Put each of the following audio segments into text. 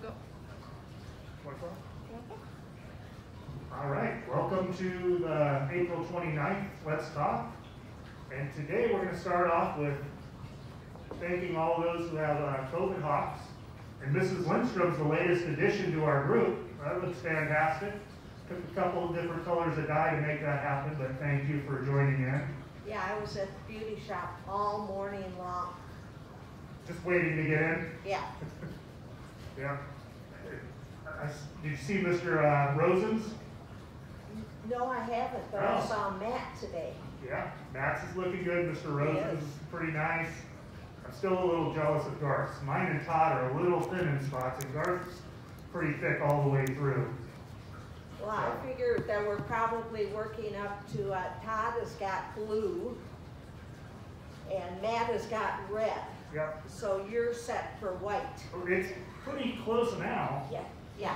go. All right, welcome to the April 29th Let's Talk. And today we're going to start off with thanking all those who have COVID hops. And Mrs. Lindstrom's the latest addition to our group. That looks fantastic. Took a couple of different colors of dye to make that happen, but thank you for joining in. Yeah, I was at the beauty shop all morning long. Just waiting to get in? Yeah. Yeah. Did you see Mr. Rosen's? No, I haven't, but I saw Matt today. Yeah, Matt's is looking good. Mr. Rosen's is pretty nice. I'm still a little jealous of Garth's. Mine and Todd are a little thin in spots, and Garth's pretty thick all the way through. Well, I figured that we're probably working up to, Todd has got blue, and Matt has got red. Yep. So you're set for white. It's pretty close now. Yeah, yeah.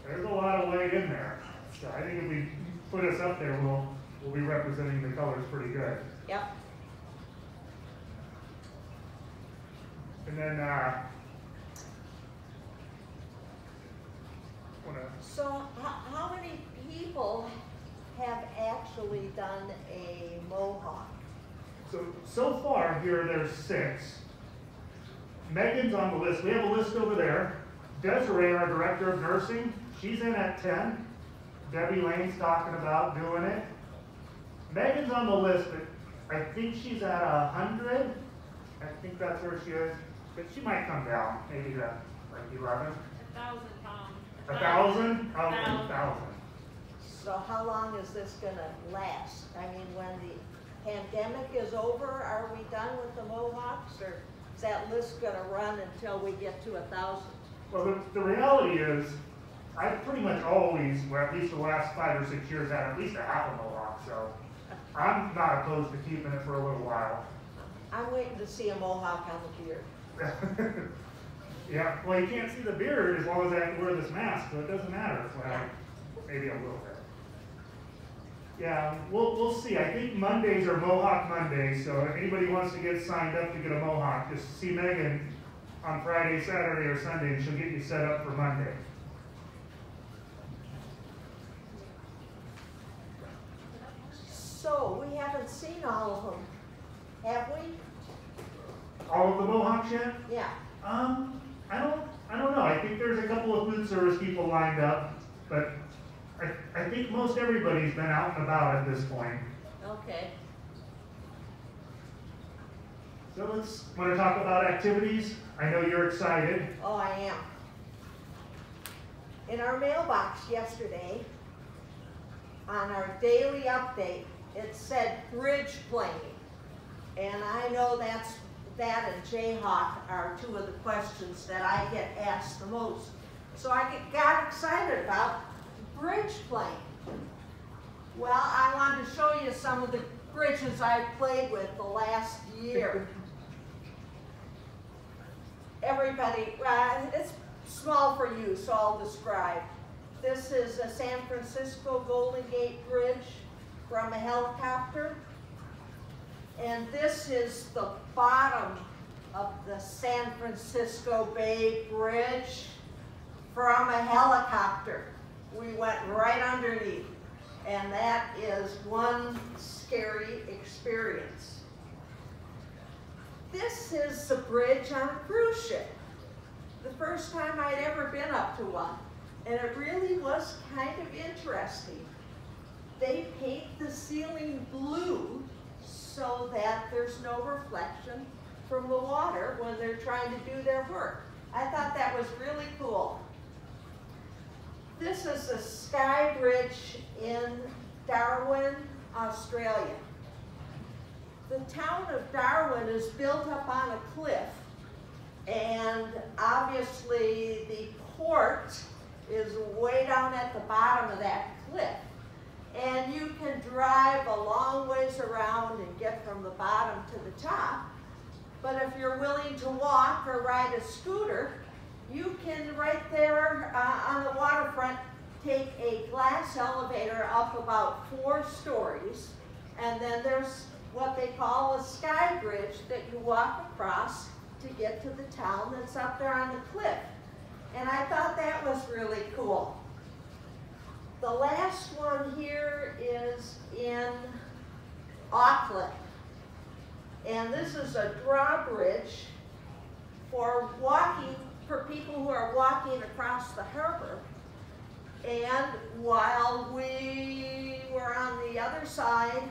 There's a lot of white in there. So I think if we put us up there, we'll be representing the colors pretty good. Yep. And then, So how many people have actually done a mohawk? So far here, there's 6. Megan's on the list. We have a list over there. Desiree, our director of nursing, she's in at 10. Debbie Lane's talking about doing it. Megan's on the list, but I think she's at 100. I think that's where she is. But she might come down, maybe to like 11. 1,000 pounds. 1,000? Oh, 1,000. 1,000. So how long is this gonna last? I mean, when the pandemic is over, are we done with the mohawks, or is that list gonna run until we get to 1,000? Well, the reality is, I've pretty much always, or at least the last 5 or 6 years, had at least a half a mohawk, so I'm not opposed to keeping it for a little while. I'm waiting to see a mohawk on the beard. Yeah, well, you can't see the beard as long as I have to wear this mask, so it doesn't matter. Well, maybe a little bit. Yeah, we'll see. I think Mondays are Mohawk Mondays, so if anybody wants to get signed up to get a mohawk, just see Megan on Friday, Saturday, or Sunday, and she'll get you set up for Monday. So we haven't seen all of them, have we? All of the mohawks yet? Yeah. I don't know. I think there's a couple of food service people lined up, but I think most everybody's been out and about at this point. Okay. So want to talk about activities? I know you're excited. Oh, I am. In our mailbox yesterday, on our daily update, it said bridge playing. And I know that and Jayhawk are 2 of the questions that I get asked the most. So I got excited about bridge playing. Well, I wanted to show you some of the bridges I've played with the last year. Everybody, it's small for you, so I'll describe. This is a San Francisco Golden Gate Bridge from a helicopter. And this is the bottom of the San Francisco Bay Bridge from a helicopter. We went right underneath, and that is one scary experience. This is the bridge on a cruise ship. The first time I'd ever been up to one, and it really was kind of interesting. They paint the ceiling blue so that there's no reflection from the water when they're trying to do their work. I thought that was really cool. This is the Sky Bridge in Darwin, Australia. The town of Darwin is built up on a cliff, and obviously the port is way down at the bottom of that cliff. And you can drive a long ways around and get from the bottom to the top. But if you're willing to walk or ride a scooter, you can right there on the waterfront take a glass elevator up about 4 stories. And then there's what they call a sky bridge that you walk across to get to the town that's up there on the cliff. And I thought that was really cool. The last one here is in Auckland. And this is a drawbridge for walking, for people who are walking across the harbor. And while we were on the other side,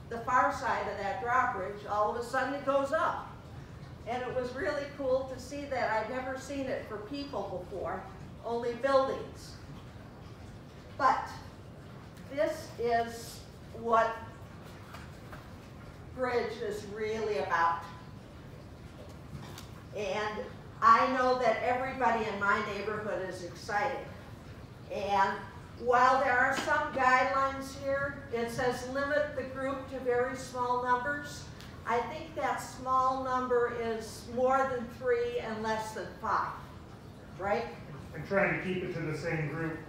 the far side of that drawbridge, all of a sudden it goes up. And it was really cool to see that. I'd never seen it for people before, only buildings. But this is what bridge is really about. And I know that everybody in my neighborhood is excited. And while there are some guidelines here, it says limit the group to very small numbers. I think that small number is more than 3 and less than 5, right? And trying to keep it to the same group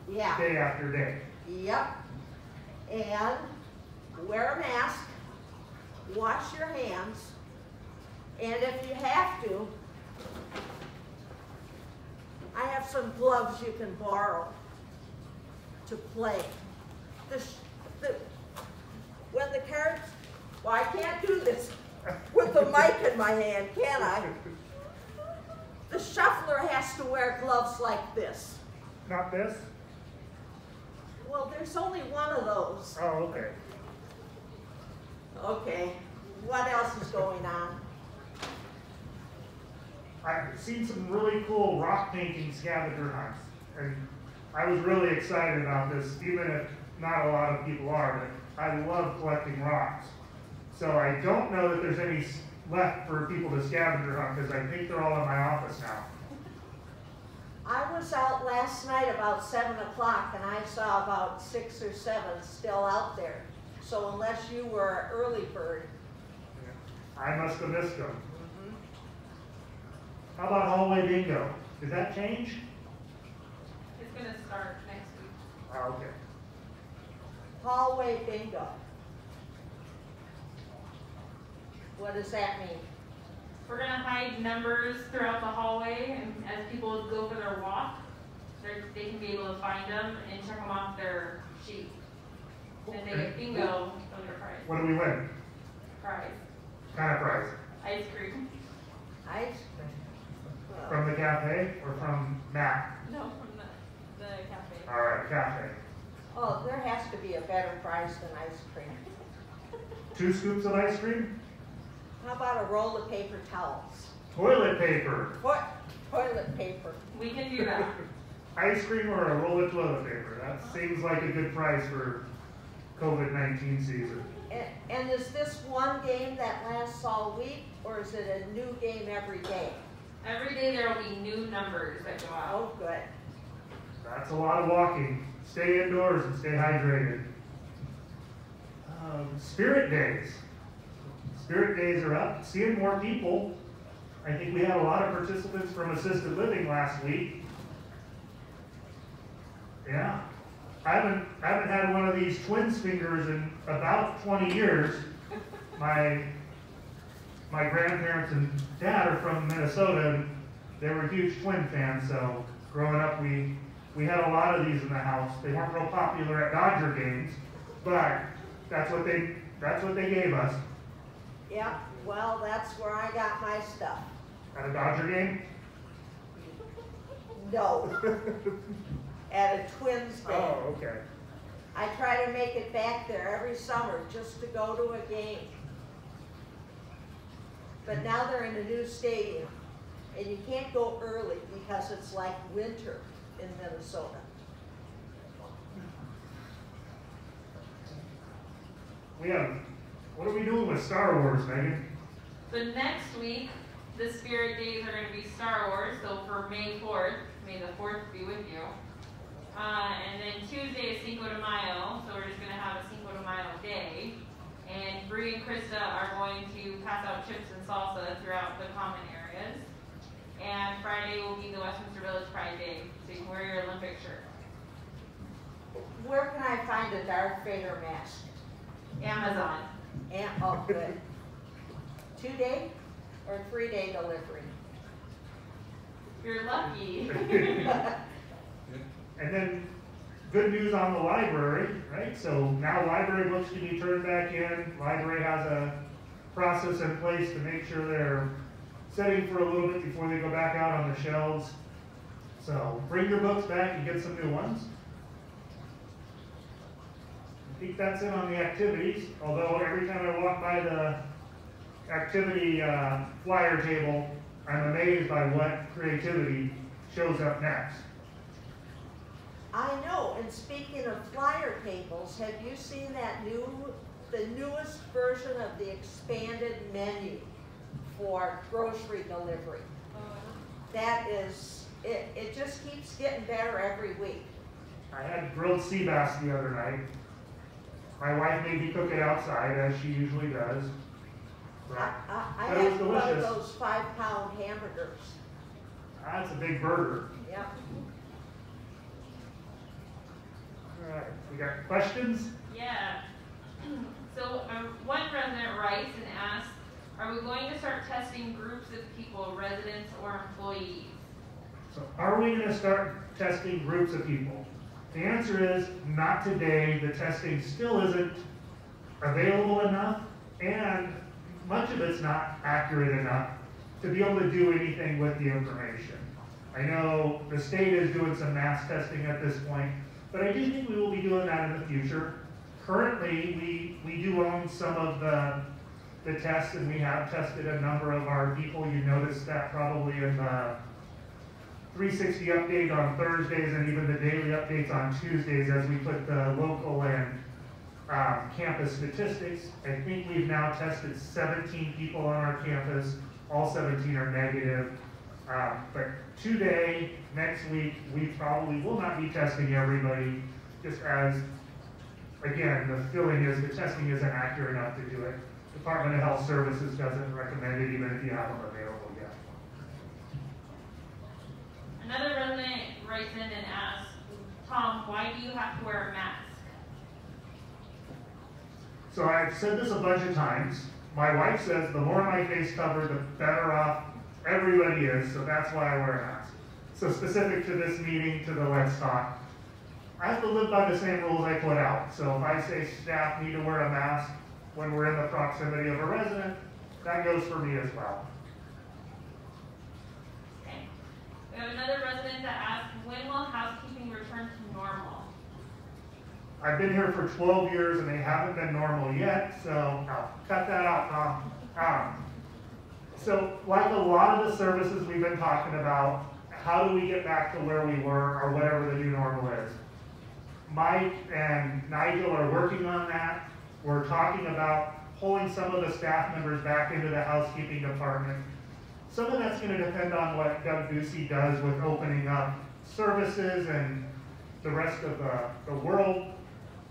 Yeah. day after day. Yep. And wear a mask, wash your hands, and if you have to, I have some gloves you can borrow to play. When the cards, well, I can't do this with the mic in my hand, can I? The shuffler has to wear gloves like this. Not this? Well, there's only one of those. Oh, okay. Okay, what else is going on? I've seen some really cool rock painting scavenger hunts, and I was really excited about this, even if not a lot of people are, but I love collecting rocks. So I don't know that there's any left for people to scavenger hunt, because I think they're all in my office now. I was out last night about 7 o'clock and I saw about 6 or 7 still out there. So unless you were an early bird. I must have missed them. How about hallway bingo? Did that change? It's gonna start next week. Oh, okay. Hallway bingo. What does that mean? We're gonna hide numbers throughout the hallway, and as people go for their walk, they can be able to find them and check them off their sheet. And if they get bingo, they'll get a prize. What do we win? Prize. Kind of prize? Ice cream. Ice cream. From the cafe or from Matt? No, from the cafe. All right, cafe. Oh, there has to be a better prize than ice cream. 2 scoops of ice cream? How about a roll of paper towels? Toilet paper. Toilet paper. We can do that. Ice cream or a roll of toilet paper. That seems like a good price for COVID-19 season. And is this one game that lasts all week, or is it a new game every day? Every day there will be new numbers that go out. Oh, good. That's a lot of walking. Stay indoors and stay hydrated. Spirit days. Spirit days are up. Seeing more people. I think we had a lot of participants from assisted living last week. Yeah. I haven't had one of these twins fingers in about 20 years. My grandparents and dad are from Minnesota, and they were huge twin fans, so growing up we had a lot of these in the house. They weren't real popular at Dodger games, but that's what they gave us. Yeah, well, that's where I got my stuff. At a Dodger game? No. At a Twins game. Oh, okay. I try to make it back there every summer just to go to a game. But now they're in a new stadium, and you can't go early because it's like winter in Minnesota. What are we doing with Star Wars, Megan? So next week, the Spirit Days are going to be Star Wars. So for May 4th, may the 4th be with you. And then Tuesday is Cinco de Mayo, so we're just going to have a Cinco de Mayo day. And Bree and Krista are going to pass out chips and salsa throughout the common areas. And Friday will be the Westminster Village Pride Day, so you can wear your Olympic shirt. Where can I find a Darth Vader mask? Amazon. And, oh, good. 2-day or 3-day delivery? You're lucky. And then, good news on the library, right? So now library books can be turned back in. Library has a process in place to make sure they're sitting for a little bit before they go back out on the shelves. So bring your books back and get some new ones. I think that's it on the activities, although every time I walk by the activity flyer table, I'm amazed by what creativity shows up next. I know, and speaking of flyer tables, have you seen the newest version of the expanded menu for grocery delivery? That is, it just keeps getting better every week. I had grilled sea bass the other night. My wife made me cook it outside, as she usually does. I That was had one of delicious. those 5-pound hamburgers. That's a big burger. Yeah. All right, we got questions? Yeah. So one resident writes and asks, are we going to start testing groups of people, residents or employees? So are we going to start testing groups of people? The answer is not today. The testing still isn't available enough, and much of it's not accurate enough to be able to do anything with the information. I know the state is doing some mass testing at this point, but I do think we will be doing that in the future. Currently, we do own some of the tests, and we have tested a number of our people. You noticed that probably in the 360 update on Thursdays and even the daily updates on Tuesdays as we put the local and campus statistics. I think we've now tested 17 people on our campus. All 17 are negative. But today, next week, we probably will not be testing everybody, just as, again, the feeling is the testing isn't accurate enough to do it. Department of Health Services doesn't recommend it even if you have them available yet. Another resident writes in and asks, Tom, why do you have to wear a mask? So I've said this a bunch of times. My wife says the more my face covered, the better off everybody is, so that's why I wear a mask. So specific to this meeting, to the Let's Talk, I have to live by the same rules I put out. So if I say staff need to wear a mask when we're in the proximity of a resident, that goes for me as well. Okay. We have another resident that asks, when will housekeeping return to normal? I've been here for 12 years and they haven't been normal yet, so I'll cut that out, Tom. So like a lot of the services we've been talking about, how do we get back to where we were or whatever the new normal is? Mike and Nigel are working on that. We're talking about pulling some of the staff members back into the housekeeping department. Some of that's going to depend on what Doug Ducey does with opening up services and the rest of the world.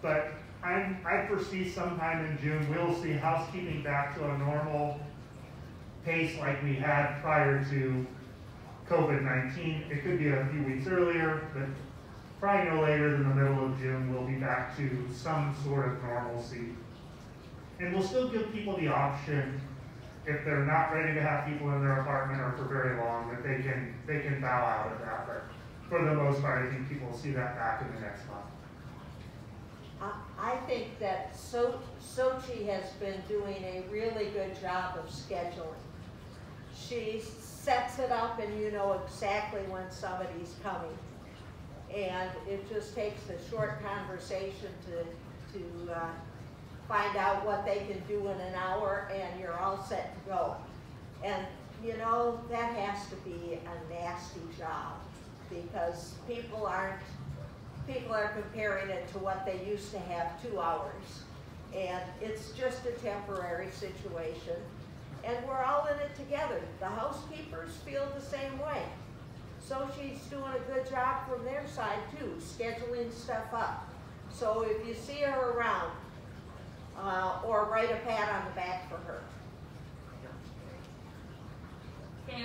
But I foresee sometime in June we'll see housekeeping back to a normal pace like we had prior to COVID-19. It could be a few weeks earlier, but probably no later than the middle of June we'll be back to some sort of normalcy. And we'll still give people the option, if they're not ready to have people in their apartment or for very long, that they can bow out of that. But for the most part, I think people will see that back in the next month. I think that Sochi has been doing a really good job of scheduling. She sets it up and you know exactly when somebody's coming. And it just takes a short conversation to find out what they can do in an hour and you're all set to go. And you know, that has to be a nasty job because people are comparing it to what they used to have 2 hours. And it's just a temporary situation. And we're all in it together. The housekeepers feel the same way. So she's doing a good job from their side too, scheduling stuff up. So if you see her around, or write a pat on the back for her. Okay,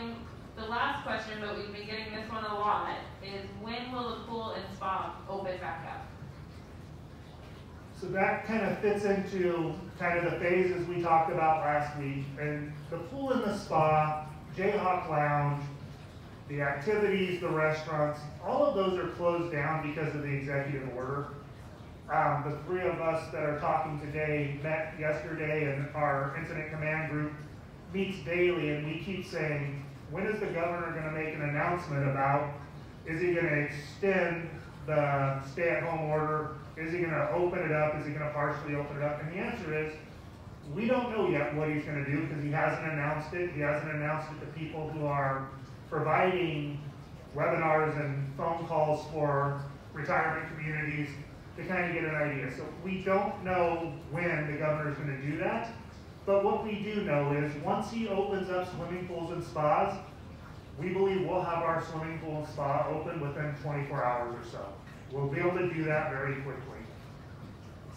the last question, but we've been getting this one a lot, is when will the pool and spa open back up? So that kind of fits into kind of the phases we talked about last week. And the pool and the spa, Jayhawk Lounge, the activities, the restaurants, all of those are closed down because of the executive order. The three of us that are talking today met yesterday, and our incident command group meets daily, and we keep saying, when is the governor going to make an announcement about, is he going to extend the stay-at-home order? Is he going to open it up? Is he going to partially open it up? And the answer is, we don't know yet what he's going to do because he hasn't announced it. He hasn't announced it to people who are providing webinars and phone calls for retirement communities to kind of get an idea. So we don't know when the governor is going to do that. But what we do know is once he opens up swimming pools and spas, we believe we'll have our swimming pool and spa open within 24 hours or so. We'll be able to do that very quickly.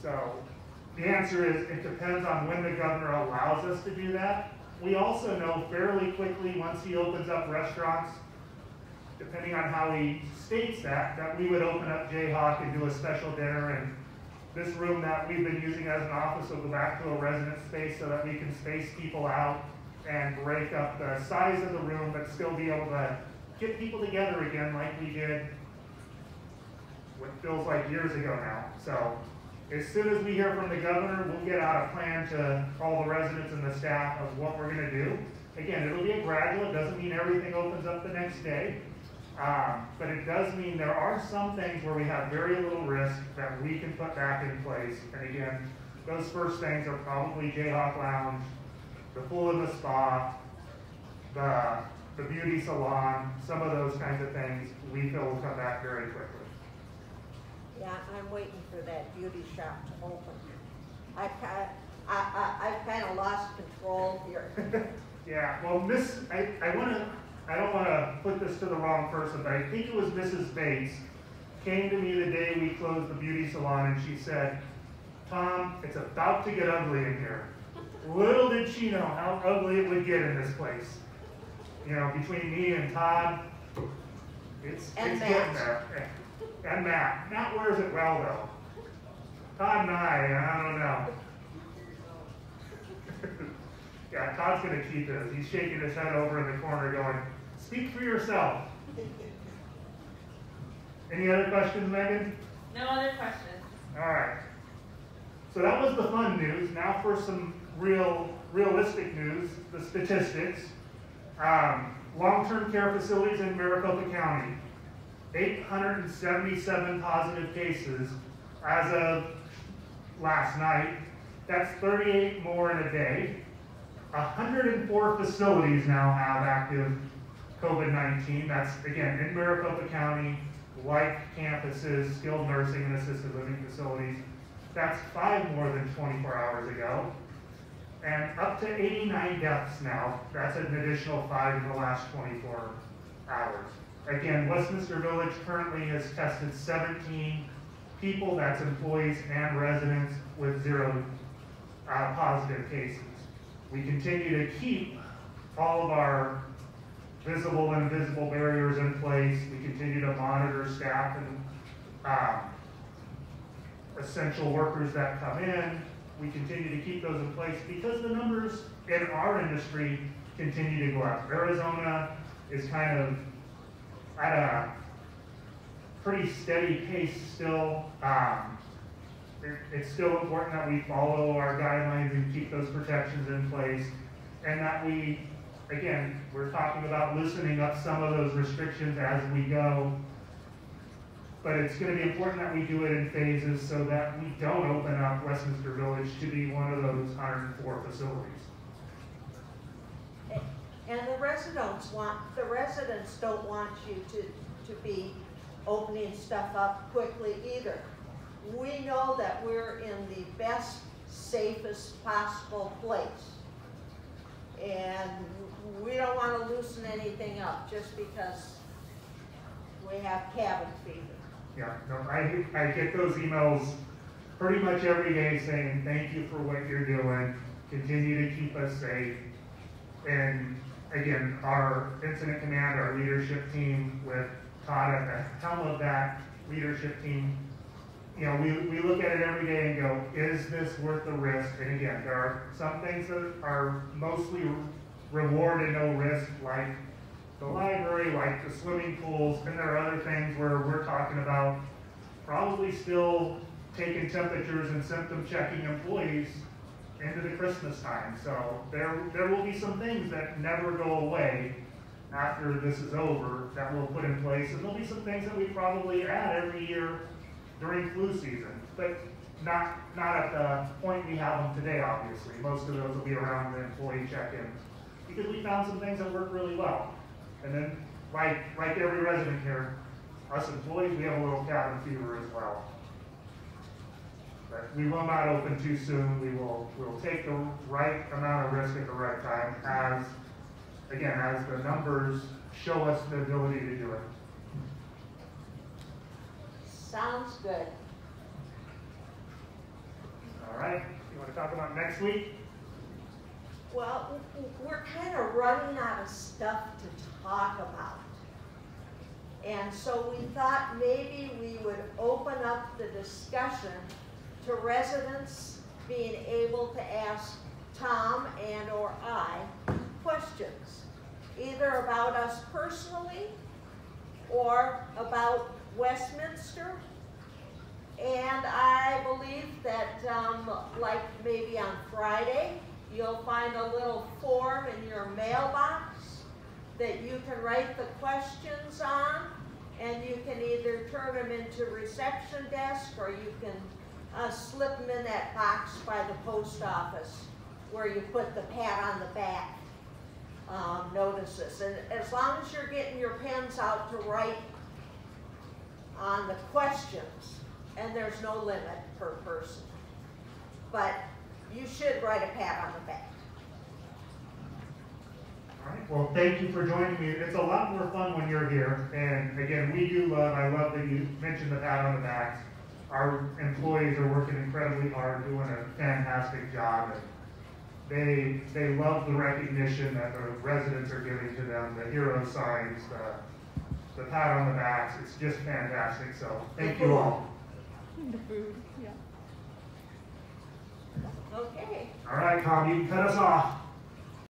So the answer is it depends on when the governor allows us to do that. We also know fairly quickly once he opens up restaurants, depending on how he states that we would open up Jayhawk and do a special dinner, and this room that we've been using as an office will go back to a resident space so that we can space people out and break up the size of the room, but still be able to get people together again like we did what feels like years ago now. So as soon as we hear from the governor, we'll get out a plan to all the residents and the staff of what we're going to do. Again, it'll be a gradual. It doesn't mean everything opens up the next day. But it does mean there are some things where we have very little risk that we can put back in place. And again, those first things are probably Jayhawk Lounge, the pool and the spa, the beauty salon, some of those kinds of things we feel will come back very quickly. Yeah, I'm waiting for that beauty shop to open. I've kind of lost control here. Yeah, well, I don't want to put this to the wrong person, but I think it was Mrs. Bates came to me the day we closed the beauty salon, and she said, Tom, it's about to get ugly in here. Little did she know how ugly it would get in this place. You know, between me and Todd, it's getting there. And Matt. Matt wears it well, though. Todd and I don't know. Yeah, Todd's going to keep this. He's shaking his head over in the corner going, speak for yourself. Any other questions, Megan? No other questions. All right. So that was the fun news. Now for some realistic news, the statistics. Long-term care facilities in Maricopa County. 877 positive cases as of last night. That's 38 more in a day. 104 facilities now have active COVID-19. That's, again, in Maricopa County, like campuses, skilled nursing and assisted living facilities. That's 5 more than 24 hours ago. And up to 89 deaths now. That's an additional 5 in the last 24 hours. Again, Westminster Village currently has tested 17 people, that's employees and residents, with 0 positive cases. We continue to keep all of our visible and invisible barriers in place. We continue to monitor staff and essential workers that come in. We continue to keep those in place because the numbers in our industry continue to go up. Arizona is kind of at a pretty steady pace still. It's still important that we follow our guidelines and keep those protections in place, and that we, again, we're talking about loosening up some of those restrictions as we go, but it's going to be important that we do it in phases so that we don't open up Westminster Village to be one of those 104 facilities. And the residents don't want you to be opening stuff up quickly either. We know that we're in the best, safest possible place. And we don't want to loosen anything up just because we have cabin fever. Yeah, no, I get those emails pretty much every day saying thank you for what you're doing, continue to keep us safe. And again, our incident command, our leadership team with Todd at the helm of that leadership team, you know, we look at it every day and go, is this worth the risk? And again, there are some things that are mostly reward and no risk, like the library, like the swimming pools, and there are other things where we're talking about probably still taking temperatures and symptom checking employees into the Christmas time. So there will be some things that never go away after this is over that we'll put in place, and there'll be some things that we probably add every year during flu season, but not at the point we have them today, obviously. Most of those will be around the employee check-ins, because we found some things that work really well. And then, like every resident here, us employees, we have a little cabin fever as well. But we will not open too soon. We'll take the right amount of risk at the right time as the numbers show us the ability to do it. Sounds good. All right, you want to talk about next week? Well, we're kind of running out of stuff to talk about. And so we thought maybe we would open up the discussion to residents being able to ask Tom and or I questions, either about us personally or about Westminster. And I believe that like maybe on Friday, you'll find a little form in your mailbox that you can write the questions on, and you can either turn them into reception desk, or you can slip them in that box by the post office where you put the pat on the back notices. And as long as you're getting your pens out to write on the questions, and there's no limit per person, but you should write a pat on the back. All right, well, thank you for joining me. It's a lot more fun when you're here. And again, I love that you mentioned the pat on the back. Our employees are working incredibly hard, doing a fantastic job. And they love the recognition that the residents are giving to them, the hero signs, the pat on the backs. It's just fantastic. So thank you all. The food, yeah. Okay. All right, Tom, you can cut us off.